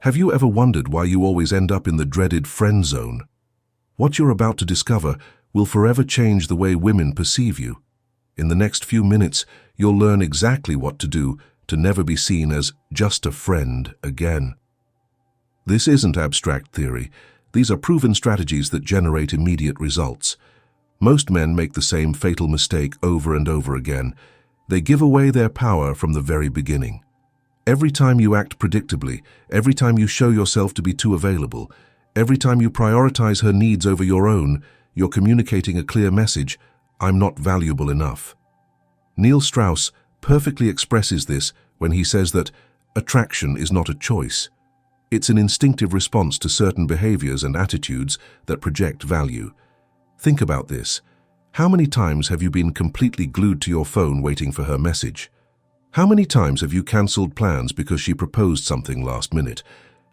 Have you ever wondered why you always end up in the dreaded friend zone? What you're about to discover will forever change the way women perceive you. In the next few minutes, you'll learn exactly what to do to never be seen as just a friend again. This isn't abstract theory. These are proven strategies that generate immediate results. Most men make the same fatal mistake over and over again. They give away their power from the very beginning. Every time you act predictably, every time you show yourself to be too available, every time you prioritize her needs over your own, you're communicating a clear message: I'm not valuable enough. Neil Strauss perfectly expresses this when he says that attraction is not a choice. It's an instinctive response to certain behaviors and attitudes that project value. Think about this. How many times have you been completely glued to your phone waiting for her message? How many times have you cancelled plans because she proposed something last minute?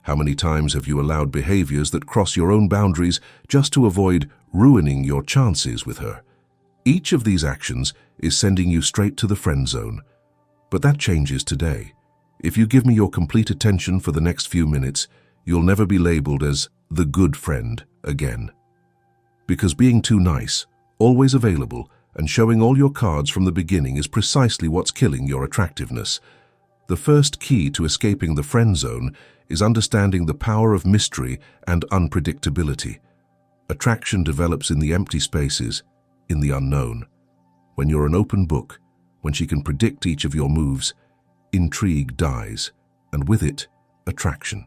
How many times have you allowed behaviors that cross your own boundaries just to avoid ruining your chances with her? Each of these actions is sending you straight to the friend zone. But that changes today. If you give me your complete attention for the next few minutes, you'll never be labeled as the good friend again. Because being too nice, always available, and showing all your cards from the beginning is precisely what's killing your attractiveness. The first key to escaping the friend zone is understanding the power of mystery and unpredictability. Attraction develops in the empty spaces, in the unknown. When you're an open book, when she can predict each of your moves, intrigue dies, and with it, attraction.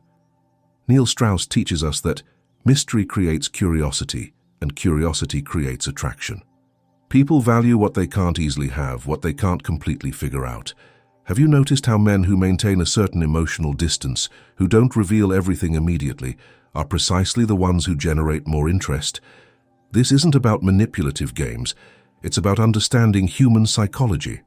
Neil Strauss teaches us that mystery creates curiosity, and curiosity creates attraction. People value what they can't easily have, what they can't completely figure out. Have you noticed how men who maintain a certain emotional distance, who don't reveal everything immediately, are precisely the ones who generate more interest? This isn't about manipulative games. It's about understanding human psychology.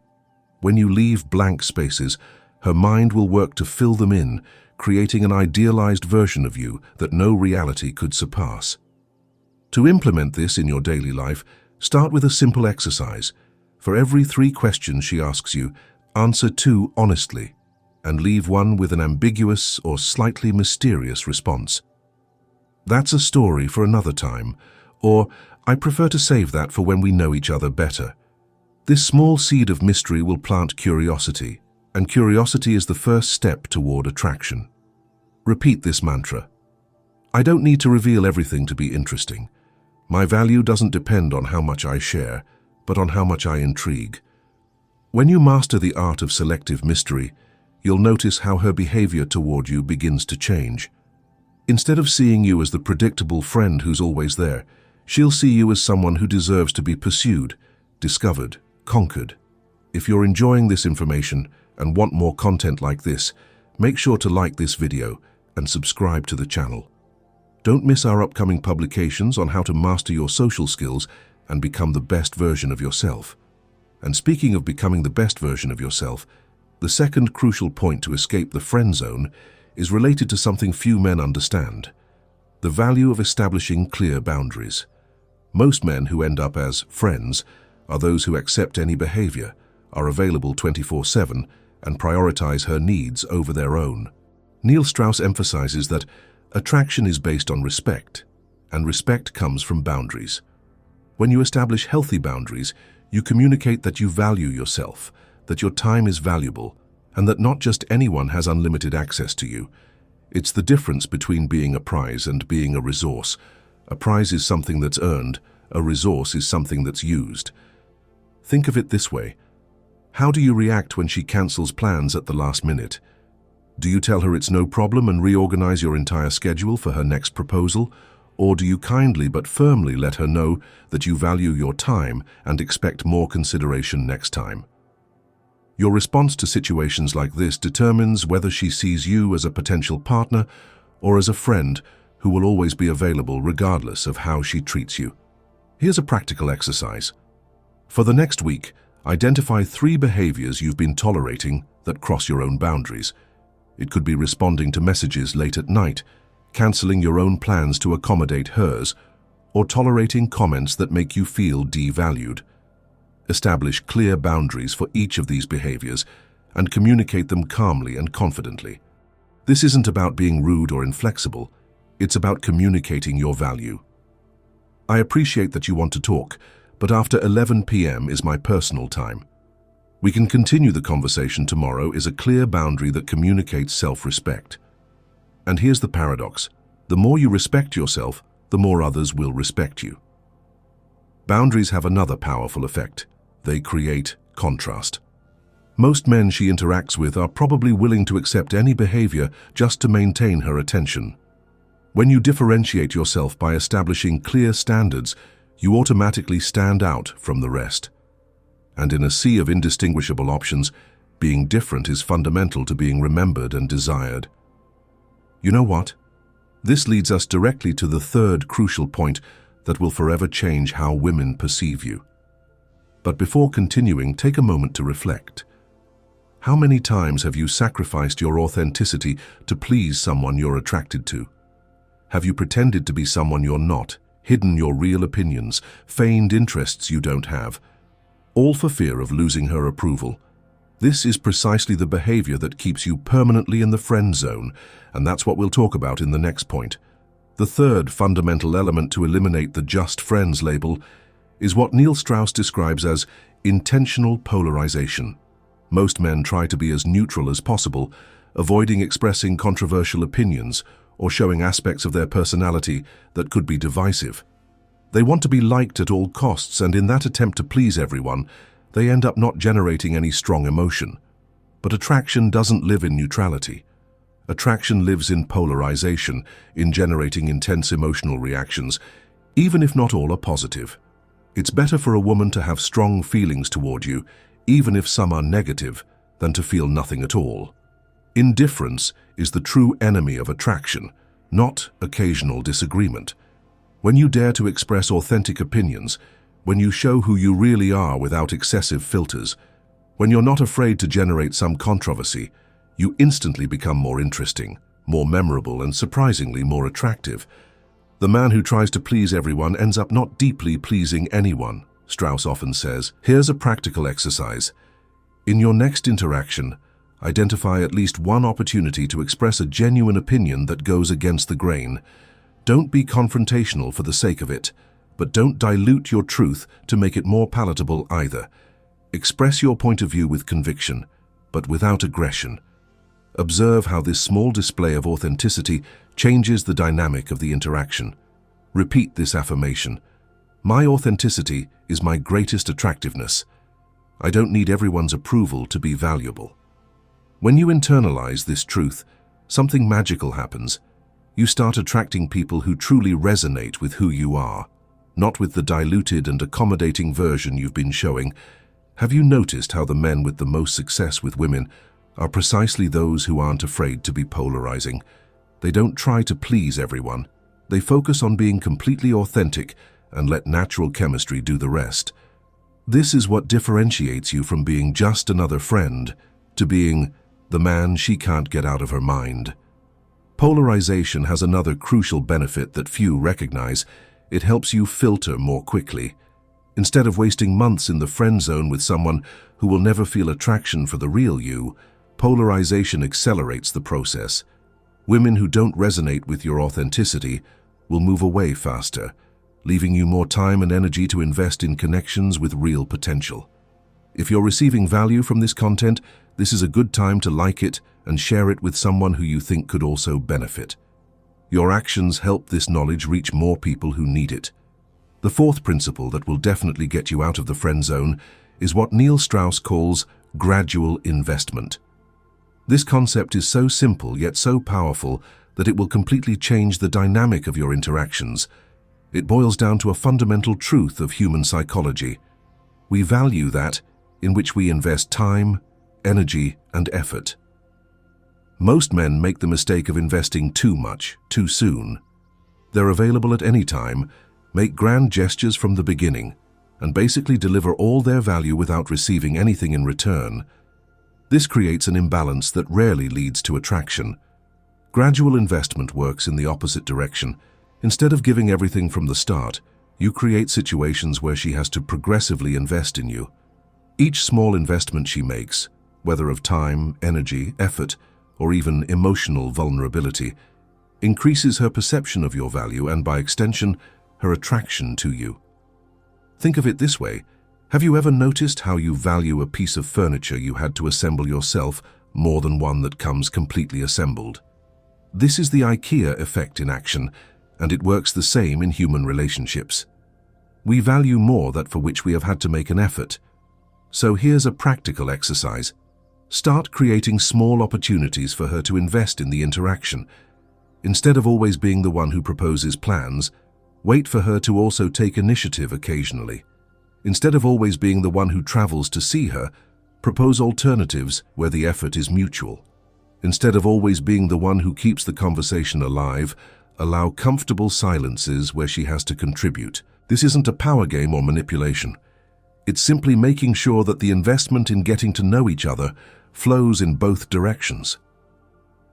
When you leave blank spaces, her mind will work to fill them in, creating an idealized version of you that no reality could surpass. To implement this in your daily life, start with a simple exercise. For every 3 questions she asks you, answer 2 honestly, and leave one with an ambiguous or slightly mysterious response. That's a story for another time, or I prefer to save that for when we know each other better. This small seed of mystery will plant curiosity, and curiosity is the first step toward attraction. Repeat this mantra. I don't need to reveal everything to be interesting. My value doesn't depend on how much I share, but on how much I intrigue. When you master the art of selective mystery, you'll notice how her behavior toward you begins to change. Instead of seeing you as the predictable friend who's always there, she'll see you as someone who deserves to be pursued, discovered, conquered. If you're enjoying this information and want more content like this, make sure to like this video and subscribe to the channel. Don't miss our upcoming publications on how to master your social skills and become the best version of yourself. And speaking of becoming the best version of yourself, the second crucial point to escape the friend zone is related to something few men understand: the value of establishing clear boundaries. Most men who end up as friends are those who accept any behavior, are available 24/7, and prioritize her needs over their own. Neil Strauss emphasizes that attraction is based on respect, and respect comes from boundaries. When you establish healthy boundaries, you communicate that you value yourself, that your time is valuable, and that not just anyone has unlimited access to you. It's the difference between being a prize and being a resource. A prize is something that's earned, a resource is something that's used. Think of it this way. How do you react when she cancels plans at the last minute? Do you tell her it's no problem and reorganize your entire schedule for her next proposal? Or do you kindly but firmly let her know that you value your time and expect more consideration next time? Your response to situations like this determines whether she sees you as a potential partner or as a friend who will always be available regardless of how she treats you. Here's a practical exercise. For the next week, identify 3 behaviors you've been tolerating that cross your own boundaries. It could be responding to messages late at night, canceling your own plans to accommodate hers, or tolerating comments that make you feel devalued. Establish clear boundaries for each of these behaviors and communicate them calmly and confidently. This isn't about being rude or inflexible. It's about communicating your value. I appreciate that you want to talk, but after 11 p.m. is my personal time. We can continue the conversation tomorrow is a clear boundary that communicates self-respect. And here's the paradox. The more you respect yourself, the more others will respect you. Boundaries have another powerful effect. They create contrast. Most men she interacts with are probably willing to accept any behavior just to maintain her attention. When you differentiate yourself by establishing clear standards, you automatically stand out from the rest. And in a sea of indistinguishable options, being different is fundamental to being remembered and desired. You know what? This leads us directly to the third crucial point that will forever change how women perceive you. But before continuing, take a moment to reflect. How many times have you sacrificed your authenticity to please someone you're attracted to? Have you pretended to be someone you're not, hidden your real opinions, feigned interests you don't have, all for fear of losing her approval? This is precisely the behavior that keeps you permanently in the friend zone, and that's what we'll talk about in the next point. The third fundamental element to eliminate the just friends label is what Strauss describes as intentional polarization. Most men try to be as neutral as possible, avoiding expressing controversial opinions or showing aspects of their personality that could be divisive. They want to be liked at all costs, and in that attempt to please everyone, they end up not generating any strong emotion. But attraction doesn't live in neutrality. Attraction lives in polarization, in generating intense emotional reactions, even if not all are positive. It's better for a woman to have strong feelings toward you, even if some are negative, than to feel nothing at all. Indifference is the true enemy of attraction, not occasional disagreement. When you dare to express authentic opinions, when you show who you really are without excessive filters, when you're not afraid to generate some controversy, you instantly become more interesting, more memorable, and surprisingly more attractive. The man who tries to please everyone ends up not deeply pleasing anyone, Strauss often says. Here's a practical exercise. In your next interaction, identify at least one opportunity to express a genuine opinion that goes against the grain. Don't be confrontational for the sake of it, but don't dilute your truth to make it more palatable either. Express your point of view with conviction, but without aggression. Observe how this small display of authenticity changes the dynamic of the interaction. Repeat this affirmation. My authenticity is my greatest attractiveness. I don't need everyone's approval to be valuable. When you internalize this truth, something magical happens. You start attracting people who truly resonate with who you are, not with the diluted and accommodating version you've been showing. Have you noticed how the men with the most success with women are precisely those who aren't afraid to be polarizing? They don't try to please everyone. They focus on being completely authentic and let natural chemistry do the rest. This is what differentiates you from being just another friend to being the man she can't get out of her mind. Polarization has another crucial benefit that few recognize. It helps you filter more quickly. Instead of wasting months in the friend zone with someone who will never feel attraction for the real you, polarization accelerates the process. Women who don't resonate with your authenticity will move away faster, leaving you more time and energy to invest in connections with real potential. If you're receiving value from this content, this is a good time to like it and share it with someone who you think could also benefit. Your actions help this knowledge reach more people who need it. The fourth principle that will definitely get you out of the friend zone is what Strauss calls gradual investment. This concept is so simple yet so powerful that it will completely change the dynamic of your interactions. It boils down to a fundamental truth of human psychology. We value that in which we invest time, energy, and effort. Most men make the mistake of investing too much, too soon. They're available at any time, make grand gestures from the beginning, and basically deliver all their value without receiving anything in return. This creates an imbalance that rarely leads to attraction. Gradual investment works in the opposite direction. Instead of giving everything from the start, you create situations where she has to progressively invest in you. Each small investment she makes, whether of time, energy, effort, or even emotional vulnerability, increases her perception of your value and, by extension, her attraction to you. Think of it this way. Have you ever noticed how you value a piece of furniture you had to assemble yourself more than one that comes completely assembled? This is the IKEA effect in action, and it works the same in human relationships. We value more that for which we have had to make an effort. So here's a practical exercise. Start creating small opportunities for her to invest in the interaction. Instead of always being the one who proposes plans, wait for her to also take initiative occasionally. Instead of always being the one who travels to see her, propose alternatives where the effort is mutual. Instead of always being the one who keeps the conversation alive, allow comfortable silences where she has to contribute. This isn't a power game or manipulation. It's simply making sure that the investment in getting to know each other flows in both directions.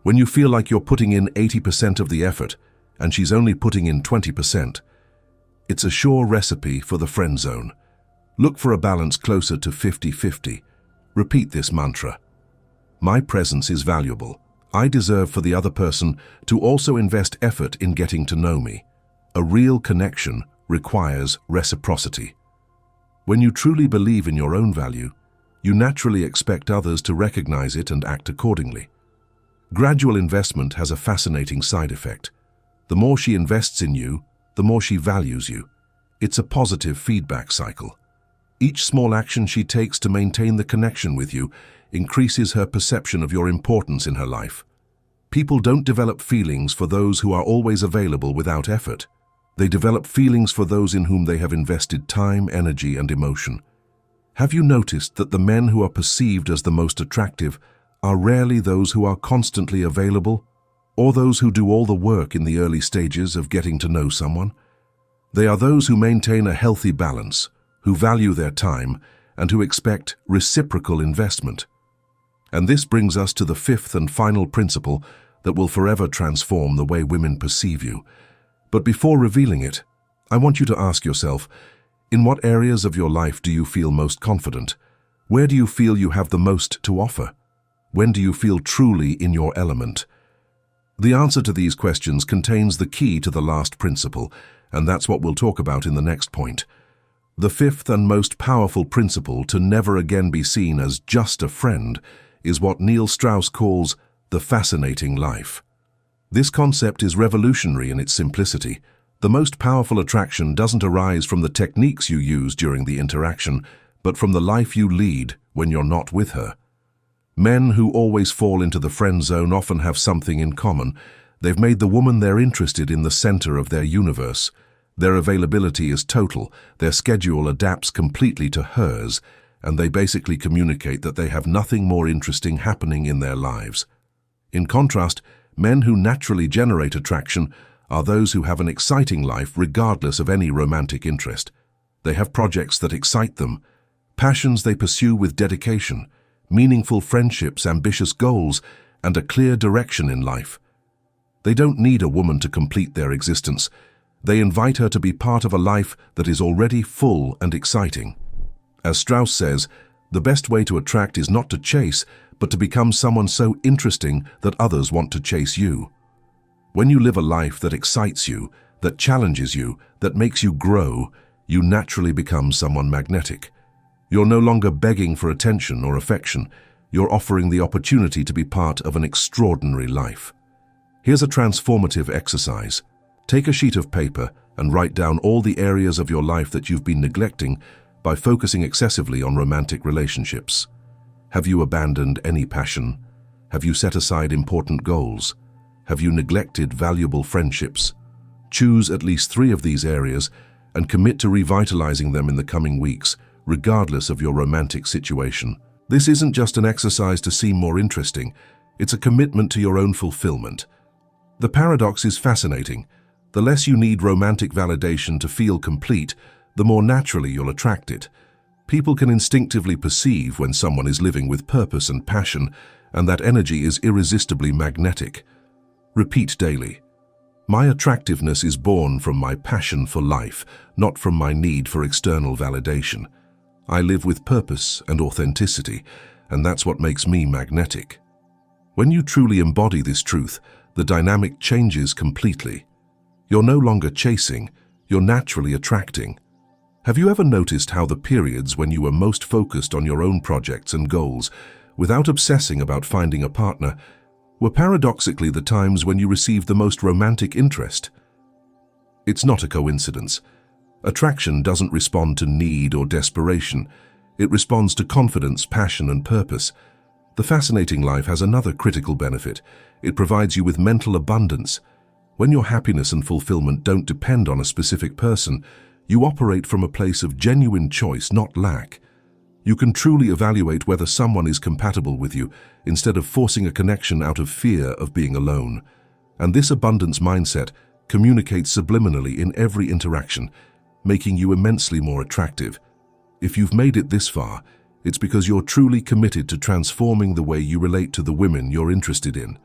When you feel like you're putting in 80% of the effort and she's only putting in 20%, it's a sure recipe for the friend zone. Look for a balance closer to 50-50. Repeat this mantra. My presence is valuable. I deserve for the other person to also invest effort in getting to know me. A real connection requires reciprocity. When you truly believe in your own value, you naturally expect others to recognize it and act accordingly. Gradual investment has a fascinating side effect. The more she invests in you, the more she values you. It's a positive feedback cycle. Each small action she takes to maintain the connection with you increases her perception of your importance in her life. People don't develop feelings for those who are always available without effort. They develop feelings for those in whom they have invested time, energy, and emotion. Have you noticed that the men who are perceived as the most attractive are rarely those who are constantly available, or those who do all the work in the early stages of getting to know someone? They are those who maintain a healthy balance, who value their time, and who expect reciprocal investment. And this brings us to the fifth and final principle that will forever transform the way women perceive you. But before revealing it, I want you to ask yourself, in what areas of your life do you feel most confident? Where do you feel you have the most to offer? When do you feel truly in your element? The answer to these questions contains the key to the last principle, and that's what we'll talk about in the next point. The fifth and most powerful principle to never again be seen as just a friend is what Strauss calls the fascinating life. This concept is revolutionary in its simplicity. The most powerful attraction doesn't arise from the techniques you use during the interaction, but from the life you lead when you're not with her. Men who always fall into the friend zone often have something in common. They've made the woman they're interested in the center of their universe. Their availability is total, their schedule adapts completely to hers, and they basically communicate that they have nothing more interesting happening in their lives. In contrast, men who naturally generate attraction are those who have an exciting life regardless of any romantic interest. They have projects that excite them, passions they pursue with dedication, meaningful friendships, ambitious goals, and a clear direction in life. They don't need a woman to complete their existence. They invite her to be part of a life that is already full and exciting. As Strauss says, the best way to attract is not to chase, but to become someone so interesting that others want to chase you. When you live a life that excites you, that challenges you, that makes you grow, you naturally become someone magnetic. You're no longer begging for attention or affection. You're offering the opportunity to be part of an extraordinary life. Here's a transformative exercise. Take a sheet of paper and write down all the areas of your life that you've been neglecting by focusing excessively on romantic relationships. Have you abandoned any passion? Have you set aside important goals? Have you neglected valuable friendships? Choose at least 3 of these areas and commit to revitalizing them in the coming weeks, regardless of your romantic situation. This isn't just an exercise to seem more interesting, it's a commitment to your own fulfillment. The paradox is fascinating. The less you need romantic validation to feel complete, the more naturally you'll attract it. People can instinctively perceive when someone is living with purpose and passion, and that energy is irresistibly magnetic. Repeat daily. My attractiveness is born from my passion for life, not from my need for external validation. I live with purpose and authenticity, and that's what makes me magnetic. When you truly embody this truth, the dynamic changes completely. You're no longer chasing, you're naturally attracting. Have you ever noticed how the periods when you were most focused on your own projects and goals, without obsessing about finding a partner, were paradoxically the times when you received the most romantic interest? It's not a coincidence. Attraction doesn't respond to need or desperation. It responds to confidence, passion, and purpose. The fascinating life has another critical benefit. It provides you with mental abundance. When your happiness and fulfillment don't depend on a specific person, you operate from a place of genuine choice, not lack. You can truly evaluate whether someone is compatible with you instead of forcing a connection out of fear of being alone. And this abundance mindset communicates subliminally in every interaction, making you immensely more attractive. If you've made it this far, it's because you're truly committed to transforming the way you relate to the women you're interested in.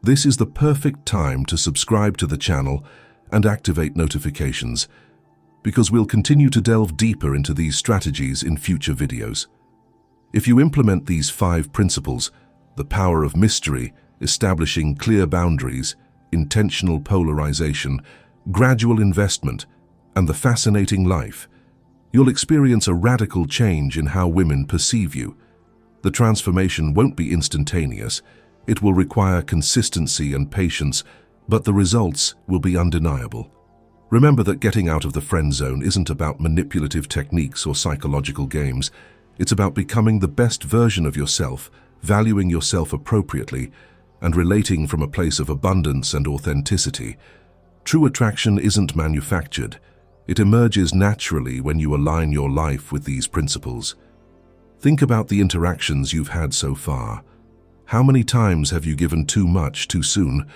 This is the perfect time to subscribe to the channel and activate notifications, because we'll continue to delve deeper into these strategies in future videos. If you implement these 5 principles, the power of mystery, establishing clear boundaries, intentional polarization, gradual investment, and the fascinating life, you'll experience a radical change in how women perceive you. The transformation won't be instantaneous. It will require consistency and patience, but the results will be undeniable. Remember that getting out of the friend zone isn't about manipulative techniques or psychological games. It's about becoming the best version of yourself, valuing yourself appropriately, and relating from a place of abundance and authenticity. True attraction isn't manufactured. It emerges naturally when you align your life with these principles. Think about the interactions you've had so far. How many times have you given too much too soon?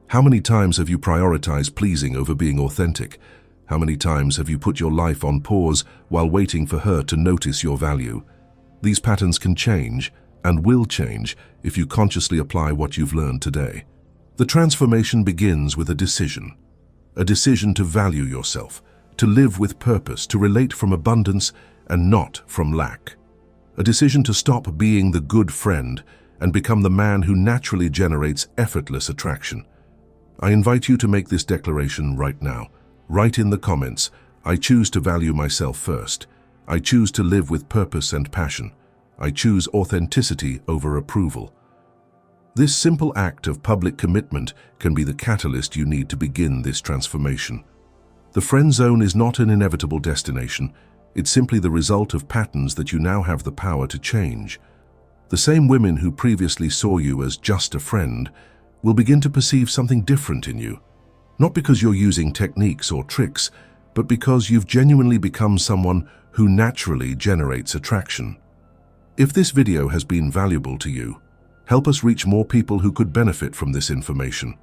How many times have you prioritized pleasing over being authentic? How many times have you put your life on pause while waiting for her to notice your value? These patterns can change and will change if you consciously apply what you've learned today. The transformation begins with a decision to value yourself, to live with purpose, to relate from abundance and not from lack. A decision to stop being the good friend and become the man who naturally generates effortless attraction. I invite you to make this declaration right now. Write in the comments, I choose to value myself first. I choose to live with purpose and passion. I choose authenticity over approval. This simple act of public commitment can be the catalyst you need to begin this transformation. The friend zone is not an inevitable destination. It's simply the result of patterns that you now have the power to change. The same women who previously saw you as just a friend will begin to perceive something different in you. Not because you're using techniques or tricks, but because you've genuinely become someone who naturally generates attraction. If this video has been valuable to you, help us reach more people who could benefit from this information.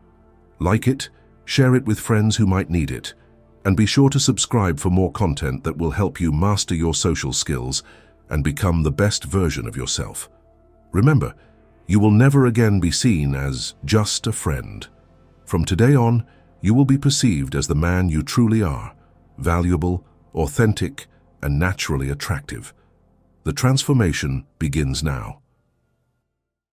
Like it, share it with friends who might need it, and be sure to subscribe for more content that will help you master your social skills and become the best version of yourself. Remember, you will never again be seen as just a friend. From today on, you will be perceived as the man you truly are, valuable, authentic, and naturally attractive. The transformation begins now.